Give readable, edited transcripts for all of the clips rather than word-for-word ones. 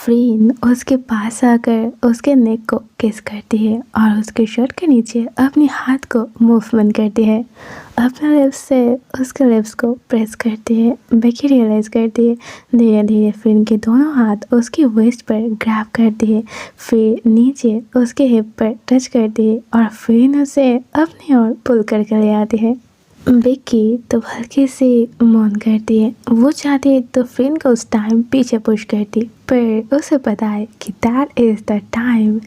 फ्रीन उसके पास आकर उसके नेक को किस करती है और उसके शर्ट के नीचे अपने हाथ को मूवमेंट करती है। अपने लिप्स से उसके लिप्स को प्रेस करती है। बेकी रियलाइज करती है। धीरे धीरे फ्रीन के दोनों हाथ उसकी वेस्ट पर ग्रैब करती है, फिर नीचे उसके हिप पर टच करती है और फ्रीन उसे अपनी ओर पुल करके ले आती है। बेकी तो हल्के से मौन करती है। वो चाहती तो फ्रेंड को उस टाइम पीछे पुश करती, पर उसे पता है कि दैट इज़ द टाइम।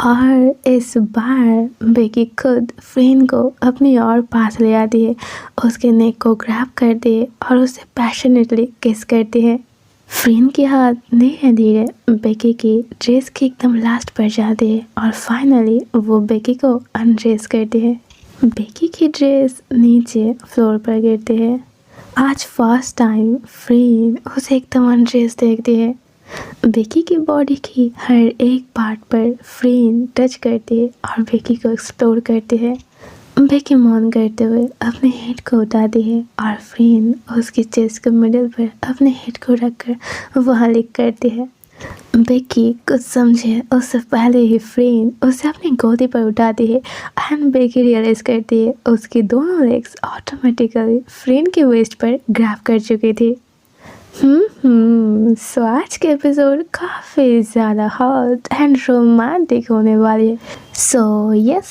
और इस बार बेकी खुद फ्रेंड को अपनी और पास ले आती है, उसके नेक को ग्रैब करती है और उसे पैशनेटली किस करती है। फ्रेंड के हाथ धीरे धीरे बेकी की ड्रेस के एकदम लास्ट पर जाते हैं और फाइनली वो बेकी को अनड्रेस करती है। बेकी की ड्रेस नीचे फ्लोर पर गिरती है। आज फर्स्ट टाइम फ्रेंड उसे एकदम अनड्रेस देखती है। बेकी की बॉडी की हर एक पार्ट पर फ्रेंड टच करती है और बेकी को एक्सप्लोर करती है। बेकी मौन करते हुए अपने हेड को उठाती है और फ्रेंड उसकी चेस्ट के मिडिल पर अपने हेड को रखकर वहाँ लिक करती है। बेकी कुछ समझे उससे पहले ही फ्रेंड उसे अपनी गोदी पर उठाती है एंड बेकी रियलाइज करती है उसकी दोनों लेग्स ऑटोमेटिकली फ्रेंड के वेस्ट पर ग्रैब कर चुकी थी। सो आज के एपिसोड काफ़ी ज़्यादा हॉट एंड रोमांटिक होने वाली है। So yes,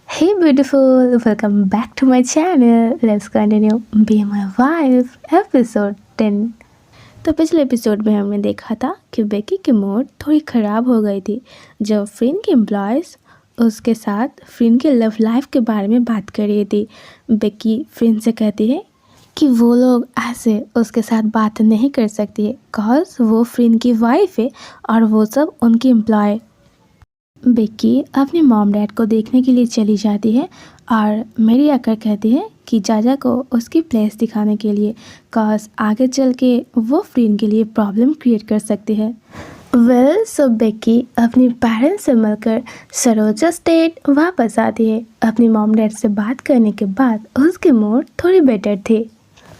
hey beautiful, welcome back to my channel. Let's continue be my wife episode 10। तो पिछले एपिसोड में हमने देखा था कि बेकी की मूड थोड़ी ख़राब हो गई थी जब फ्रेंड के एम्प्लॉयज़ उसके साथ फ्रेंड के लव लाइफ के बारे में बात कर रही थी। बेकी फ्रेंड से कहती है कि वो लोग ऐसे उसके साथ बात नहीं कर सकती है बिकॉज वो फ्रेंड की वाइफ है और वो सब उनकी एम्प्लॉय। बेकी अपने मॉम डैड को देखने के लिए चली जाती है और मेरी आकर कहती है कि जाजा को उसकी प्लेस दिखाने के लिए, कॉज आगे चल के वो फ्रेंड के लिए प्रॉब्लम क्रिएट कर सकती है। सो बेकी अपनी पेरेंट्स से मिलकर सरोजा स्टेट वापस आती है। अपनी मॉम डैड से बात करने के बाद उसके मूड थोड़ी बेटर थे।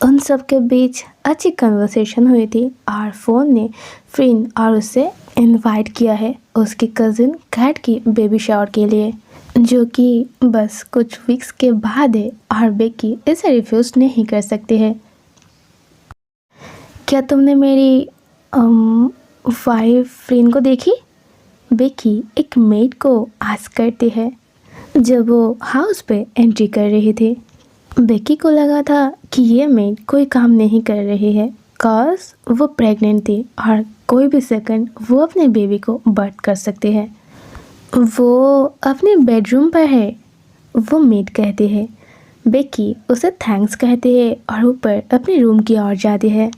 उन सब के बीच अच्छी कन्वर्सेशन हुई थी और फ़ोन ने फ्रेंड और उसे इनवाइट किया है उसकी कज़िन कैट की बेबी शावर के लिए, जो कि बस कुछ वीक्स के बाद है और बेकी इसे रिफ्यूज़ नहीं कर सकती है। क्या तुमने मेरी वाइफ फ्रेंड को देखी? बेकी एक मेड को आस्क करती है जब वो हाउस पे एंट्री कर रही थी। बेकी को लगा था कि ये मेड कोई काम नहीं कर रही है कॉज वो प्रेग्नेंट थी और कोई भी सेकंड वो अपने बेबी को बर्थ कर सकती है। वो अपने बेडरूम पर है, वो मेड कहती है। बेकी उसे थैंक्स कहती है और ऊपर अपने रूम की ओर जाती है।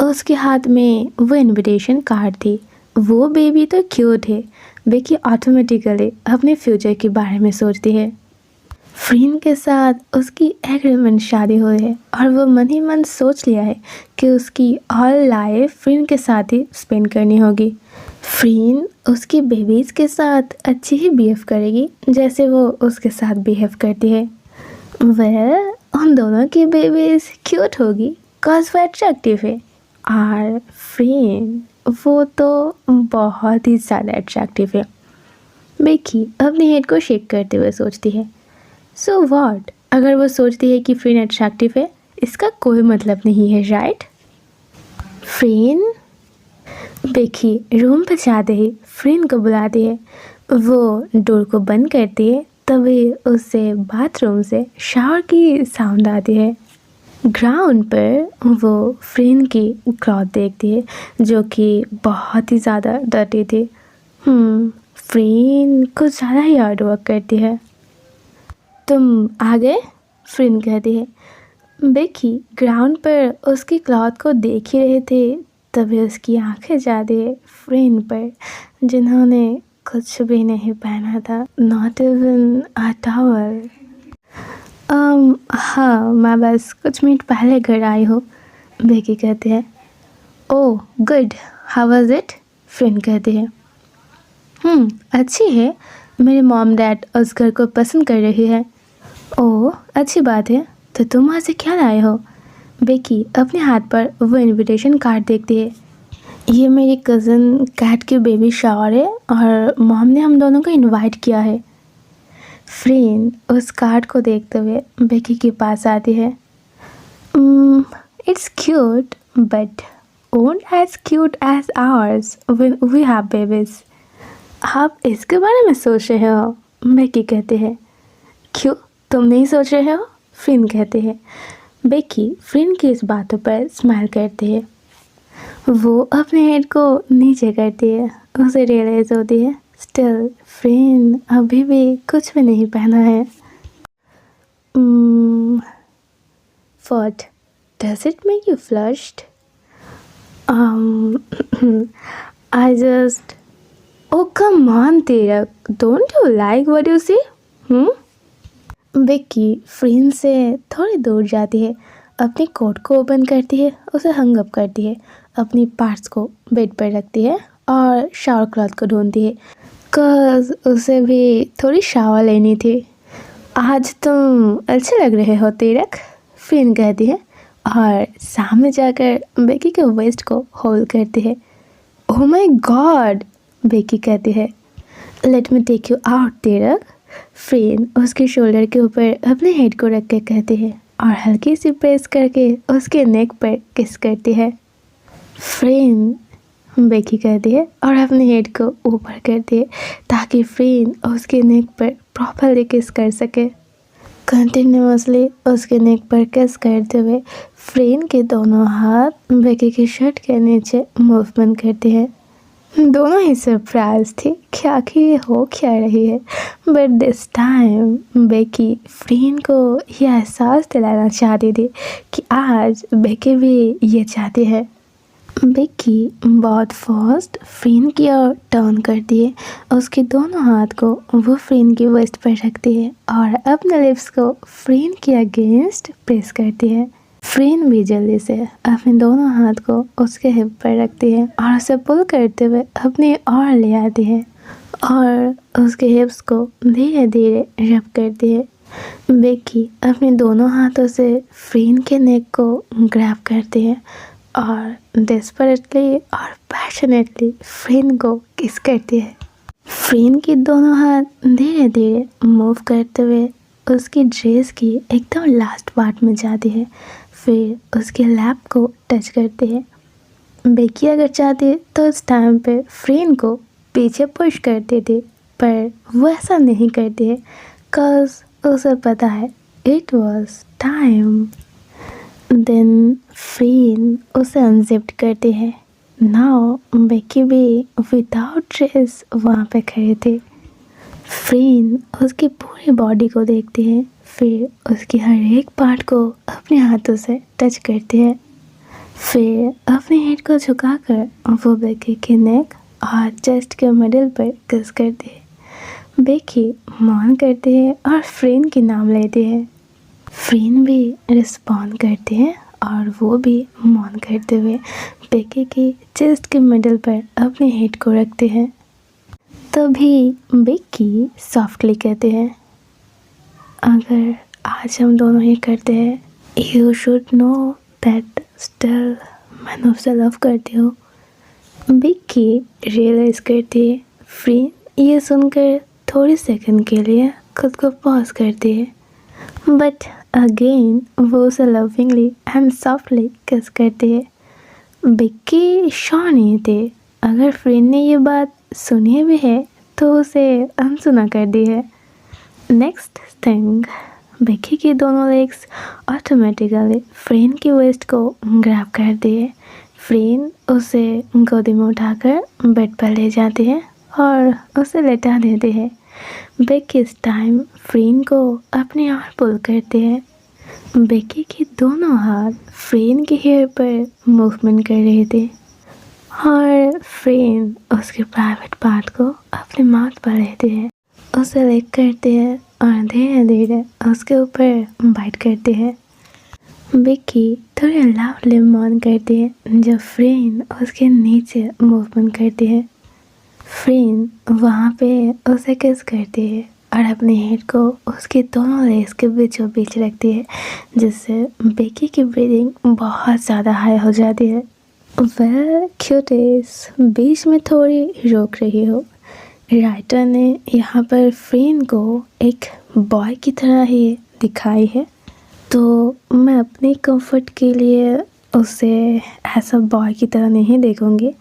उसके हाथ में वो इनविटेशन कार्ड थी। वो बेबी तो क्यूट है। बेकी ऑटोमेटिकली अपने फ्यूचर के बारे में सोचती है। फ्रेंड के साथ उसकी एग्रीमेंट शादी हुई है और वो मन ही मन सोच लिया है कि उसकी ऑल लाइफ फ्रेंड के साथ ही स्पेंड करनी होगी। फ्रेंड उसकी बेबीज़ के साथ अच्छी ही बिहेव करेगी जैसे वो उसके साथ बिहेव करती है। उन दोनों की बेबीज़ क्यूट होगी कॉज वो अट्रैक्टिव है और फ्रेंड वो तो बहुत ही ज़्यादा अट्रैक्टिव है। बेकी अपने हेड को शेक करते हुए सोचती है, सो व्हाट, अगर वो सोचती है कि फ्रेंड अट्रैक्टिव है इसका कोई मतलब नहीं है, राइट? फ्रेंड बेकी रूम पर जाते ही फ्रेंड को बुलाती है। वो डोर को बंद करती है तभी उससे बाथरूम से शावर की साउंड आती है। ग्राउंड पर वो फ्रेंड की क्लॉथ देखती है जो कि बहुत ही ज़्यादा डर्टी थी। फ्रेंड कुछ ज़्यादा ही हार्ड वर्क करती है। तुम आ गए? फ्रेंड कहती है। बेकी ग्राउंड पर उसकी क्लॉथ को देख ही रहे थे तभी उसकी आंखें जाती है फ्रेंड पर जिन्होंने कुछ भी नहीं पहना था, नॉट इवन अ टॉवल। हाँ, मैं बस कुछ मिनट पहले घर आई हूँ, बेकी कहती है। Oh good, how was it? Friend कहती है। अच्छी है, मेरे मॉम डैड उस घर को पसंद कर रही है। ओह अच्छी बात है, तो तुम वहाँ से क्या लाए हो? बेकी अपने हाथ पर वो इनविटेशन कार्ड देखती है। ये मेरी कज़न कैट की बेबी शावर है और मॉम ने हम दोनों को इनवाइट किया है। फ्रेंड उस कार्ड को देखते हुए बेकी के पास आती है। It's cute but won't as cute as ours when we have babies. आप इसके बारे में सोच रहे हो? बेकी कहते हैं। क्यों, तुम नहीं सोच रहे हो? फ्रिन कहते हैं। बेकी फ्रिन की इस बातों पर स्माइल करती है। वो अपने हेड को नीचे करती है। उसे रियलाइज होती है स्टिल फ्रिन अभी भी कुछ भी नहीं पहना है। What? Does it make you flushed? I just... Oh, come on, Tirak. Don't you like what you see? Beki फ्रेन से थोड़ी दूर जाती है, अपनी कोट को ओपन करती है, उसे हंग अप करती है, अपनी पार्ट्स को बेड पर रखती है और शावर क्लॉथ को ढूंढती है कज़ उसे भी थोड़ी शावर लेनी थी। आज तुम अच्छे लग रहे हो तिरक, फ्रेन कहती है और सामने जाकर बेकी के वेस्ट को होल्ड करती है। ओह माय गॉड, बेकी कहती है। Let me take you out तिरक, फ्रेन उसके शोल्डर के ऊपर अपने हेड को रख के कहती है और हल्की सी प्रेस करके उसके नेक पर किस करती है। फ्रेन, बेकी कहती है और अपने हेड को ऊपर करती है ताकि फ्रेन उसके नेक पर प्रॉपरली किस कर सके। कंटिन्यूअसली उसके नेक पर किस करते हुए फ्रेन के दोनों हाथ बेकी की शर्ट के नीचे मूवमेंट करते हैं। दोनों ही सरप्राइज थे कि आखिर ये हो क्या रही है, बट दिस टाइम बेकी फ्रेन को यह एहसास दिलाना चाहती थी कि आज बेकी भी ये चाहती है। बेकी बहुत फास्ट फ्रेन की ओर टर्न करती है, उसके दोनों हाथ को वो फ्रेन की वेस्ट पर रखती है और अपने लिप्स को फ्रेन के अगेंस्ट प्रेस करती है। फ्रेन भी जल्दी से अपने दोनों हाथ को उसके हिप पर रखती है और उसे पुल करते हुए अपनी ओर ले आती है और उसके हिप्स को धीरे धीरे रब करती है। बेकी अपने दोनों हाथों से फ्रेन के नेक को ग्रैब करती है और डेस्परेटली और पैशनेटली फ्रेन को किस करती है। फ्रेन के दोनों हाथ धीरे धीरे मूव करते हुए उसकी ड्रेस की एकदम लास्ट पार्ट में जाती है, फिर उसके लैप को टच करती है। बेकी अगर चाहती तो इस टाइम पे फ्रेन को पीछे पुश करती थी, पर वो ऐसा नहीं करती है कज़ उसे पता है इट वॉज टाइम। देन फ्रेन उसे अनजिप्ड करती है। नाउ बेकी भी विदाउट ड्रेस वहाँ पे खड़ी थी। फ्रेन उसकी पूरी बॉडी को देखती है, फिर उसकी हर एक पार्ट को अपने हाथों से टच करती है, फिर अपने हेड को झुकाकर वो बेकी के नेक और चेस्ट के मिडिल पर किस करती है। बेकी मौन करती है और फ्रेन के नाम लेती है। फ्रेन भी रिस्पॉन्ड करती है और वो भी मौन करते हुए बेकी की चेस्ट के मिडिल पर अपने हेड को रखते हैं। तभी बेकी सॉफ्टली कहते हैं, अगर आज हम दोनों ही करते हैं, you should know that still मैं उससे लव करती हूँ। बेकी रियलाइज करती है। फ्रेन ये सुनकर थोड़ी सेकंड के लिए खुद को पॉज करती है, बट अगेन वो उसे लविंगली एंड सॉफ्टली किस करती है। बेकी श्योर नहीं थे अगर फ्रेन ने ये बात सुनी भी है तो उसे अनसुना कर दी है। नेक्स्ट थिंग, बेकी की दोनों लेग्स ऑटोमेटिकली फ्रेन की वेस्ट को ग्रैब करती है। फ्रेन उसे गोदी में उठाकर बेड पर ले जाती है और उसे लेटा देती है। बेकी इस टाइम फ्रेन को अपनी ओर पुल करती है। बेकी के दोनों हाथ फ्रेन के हेयर पर मूवमेंट कर रहे थे और फ्रेन उसके प्राइवेट पार्ट को अपने माउथ पर लेती है, उसे लिक करती है और धीरे धीरे उसके ऊपर बाइट करती है। बेकी थोड़ी लाउडली मौन करती है जब फ्रेन उसके नीचे मूवमेंट करती है। फ्रेन वहाँ पे उसे किस करती है और अपने हेड को उसके दोनों लेग्स के बीचों बीच रखती है, जिससे बेकी की ब्रीदिंग बहुत ज़्यादा हाई हो जाती है। वेल क्यूटेस, बीच में थोड़ी रोक रही हो। राइटर ने यहाँ पर फ्रेन को एक बॉय की तरह ही दिखाई है, तो मैं अपने कंफर्ट के लिए उसे एज अ बॉय की तरह नहीं देखूँगी।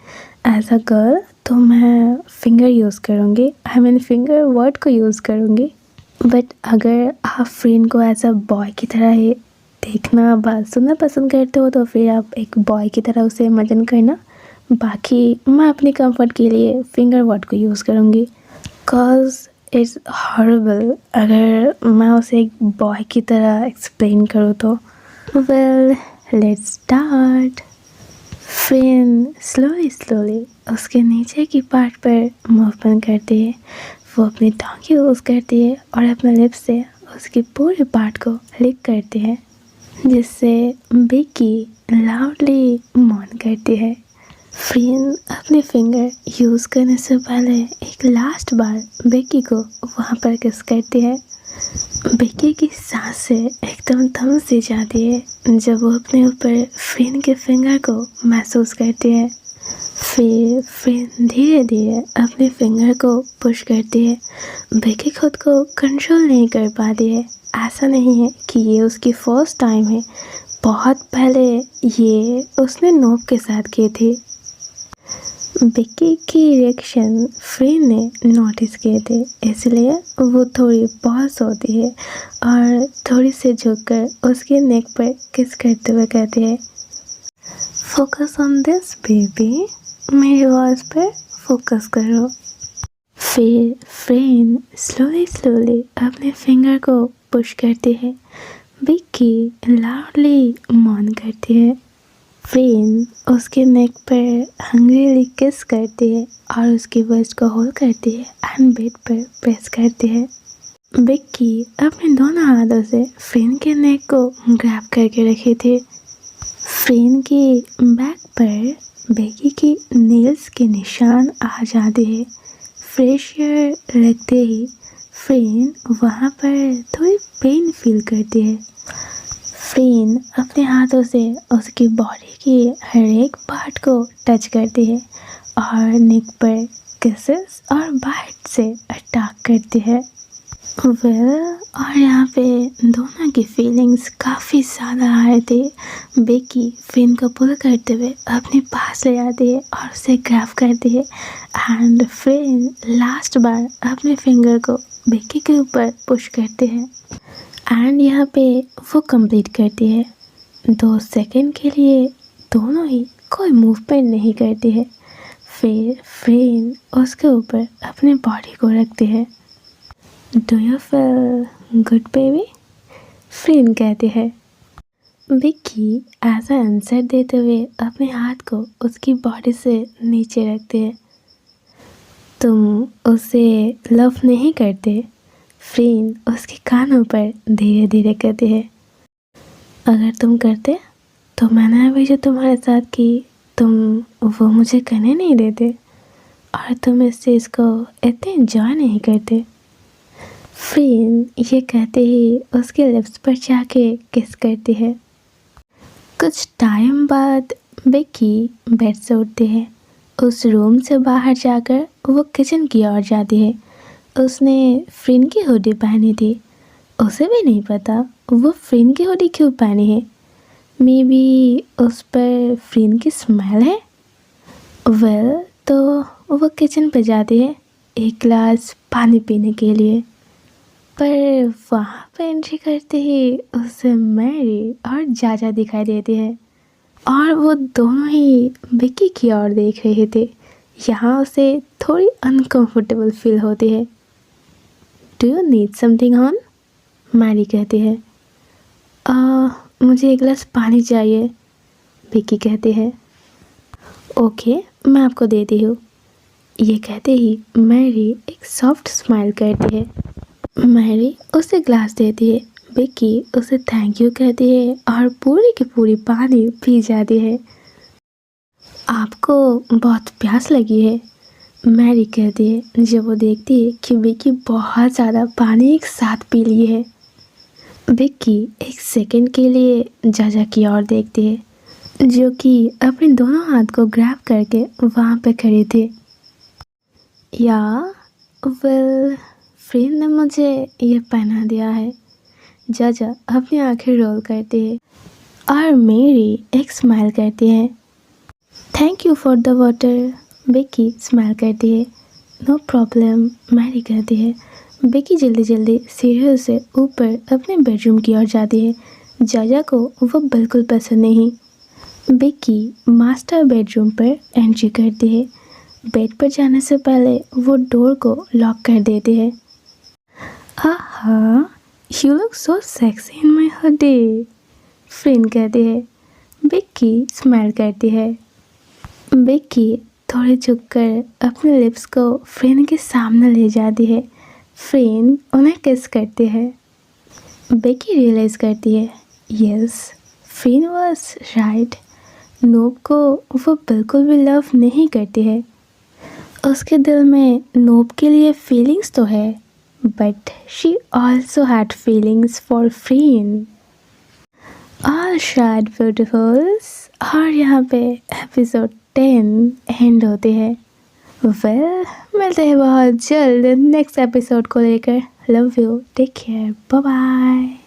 एज अ गर्ल तो मैं फिंगर यूज़ करूँगी, आई मीन फिंगर वर्ड को यूज़ करूँगी। बट अगर आप फ्रेंड को एज अ बॉय की तरह ही देखना बात सुनना पसंद करते हो तो फिर आप एक बॉय की तरह उसे इमेजिन करना। बाकी मैं अपने कंफर्ट के लिए फिंगर वर्ड को यूज़ करूँगी, कॉज इट्स हॉरिबल अगर मैं उसे एक बॉय की तरह एक्सप्लेन करूँ तो। Well let's start. Friend slowly slowly उसके नीचे की पार्ट पर मूवमेंट करती है। वो अपनी टंग यूज़ करती है और अपने लिप्स से उसके पूरे पार्ट को लिक करती है, जिससे बिकी लाउडली मौन करती है। फ्रेंड अपने फिंगर यूज़ करने से पहले एक लास्ट बार बिकी को वहाँ पर किस करती है। बिकी की सांसें एकदम थम सी जाती है जब वो अपने ऊपर फ्रेंड के फिंगर को महसूस करती है। फिर फ्रेंड धीरे धीरे अपने फिंगर को पुश करती है। बिकी खुद को कंट्रोल नहीं कर पाती है। ऐसा नहीं है कि ये उसकी फर्स्ट टाइम है, बहुत पहले ये उसने नोब के साथ की थी। बिकी की रिएक्शन फ्रेंड ने नोटिस किए थे, इसलिए वो थोड़ी पॉज होती है और थोड़ी से झुककर उसके नेक पर किस करते हुए कहती है, फोकस ऑन दिस बेबी, मेरी आवाज़ पर फोकस करो। फिर फ्रेंड स्लोली स्लोली अपने फिंगर को पुश करती है। बिकी लाउडली मौन करती है। फ्रेंड उसके नेक पर हंग्रीली किस करती है और उसकी वेस्ट को होल्ड करती है एंड बेड पर प्रेस करती है। बिकी अपने दोनों हाथों से फ्रेंड के नेक को ग्रैब करके रखी थी। फ्रेंड की बैक पर बिकी की नेल्स के निशान आ जाते हैं। फ्रेश एयर लगते ही फ्रेंड वहाँ पर थोड़ी पेन फील करती है। फ्रेंड अपने हाथों से उसकी बॉडी की हर एक पार्ट को टच करती है और नेक पर किसेस और बाइट से अटैक करती है। और यहाँ पे दोनों की फीलिंग्स काफ़ी ज़्यादा हाई थी। बेकी फ्रेंड को पुल करते हुए अपने पास ले आती है और उसे ग्रैब करती है एंड फ्रेंड लास्ट बार अपने फिंगर को बेकी के ऊपर पुश करते हैं एंड यहाँ पे वो कंप्लीट करती है। 2 सेकंड के लिए दोनों ही कोई मूवमेंट नहीं करती है। फिर फ्रेंड उसके ऊपर अपने बॉडी को रखती है। Do you feel good baby? Friend कहती है। बिकी एज आंसर देते हुए अपने हाथ को उसकी बॉडी से नीचे रखती है। तुम उसे लव नहीं करते? फ्रेंड उसके कानों पर धीरे धीरे कहती है। अगर तुम करते तो मैंने अभी जो तुम्हारे साथ की तुम वो मुझे करने नहीं देते और तुम इस चीज़ को इतने एंजॉय नहीं करते। फ्रेंड ये कहते ही उसके लिप्स पर जाके किस करती है। कुछ टाइम बाद बिकी बेड से उठती है। उस रूम से बाहर जाकर वो किचन की ओर जाती है। उसने फ्रेंड की हुडी पहनी थी। उसे भी नहीं पता वो फ्रेंड की हुडी क्यों पहनी है। मे बी उस पर फ्रेंड की स्मेल है। वेल तो वो किचन पे जाती है एक गिलास पानी पीने के लिए, पर वहाँ पे एंट्री करते ही उसे मैरी और जाजा दिखाई देती है और वो दोनों ही बिकी की ओर देख रहे थे। यहाँ उसे थोड़ी अनकंफर्टेबल फील होती है। Do you need something on? Mary कहती है। मुझे एक गिलास पानी चाहिए, बिकी कहती है। ओके मैं आपको देती हूँ। ये कहते ही मैरी एक सॉफ्ट स्माइल करती है। मैरी उसे ग्लास देती है। बिकी उसे थैंक यू कहती है और पूरी की पूरी पानी पी जाती है। आपको बहुत प्यास लगी है, मैरी कहती है जब वो देखती है कि बिकी बहुत ज़्यादा पानी एक साथ पी ली है। बिकी एक सेकंड के लिए जाजा की ओर देखती है। जो कि अपने दोनों हाथ को ग्रैब करके वहाँ पे खड़ी थी। या वेल, फ्रेंड ने मुझे ये पहना दिया है। जाजा अपनी आंखें रोल करती है और मेरी एक स्माइल करती है। Thank you for the water, Becky smile करती है। नो प्रॉब्लम, मैरी कहती है। बेकी जल्दी जल्दी सीढ़ियों से ऊपर अपने बेडरूम की ओर जाती है। जाजा को वो बिल्कुल पसंद नहीं। बेकी मास्टर बेडरूम पर एंट्री करती है। बेड पर जाने से पहले वो डोर को लॉक कर देती है। आहा, you look so sexy in my hoodie, friend कहती है। बेकी स्माइल करती है। बेकी थोड़े झुककर अपने लिप्स को फ्रेंड के सामने ले जाती है। फ्रेंड उन्हें किस करती है। बेकी रियलाइज़ करती है, यस, फ्रेंड वाज राइट। नोब को वो बिल्कुल भी लव नहीं करती है। उसके दिल में नोब के लिए फीलिंग्स तो है, but she also had feelings for friend. All right beautifuls, और यहाँ पे एपिसोड 10 एंड होते हैं। वेल, मिलते हैं बहुत जल्द नेक्स्ट एपिसोड को लेकर। Love you, take care, bye bye.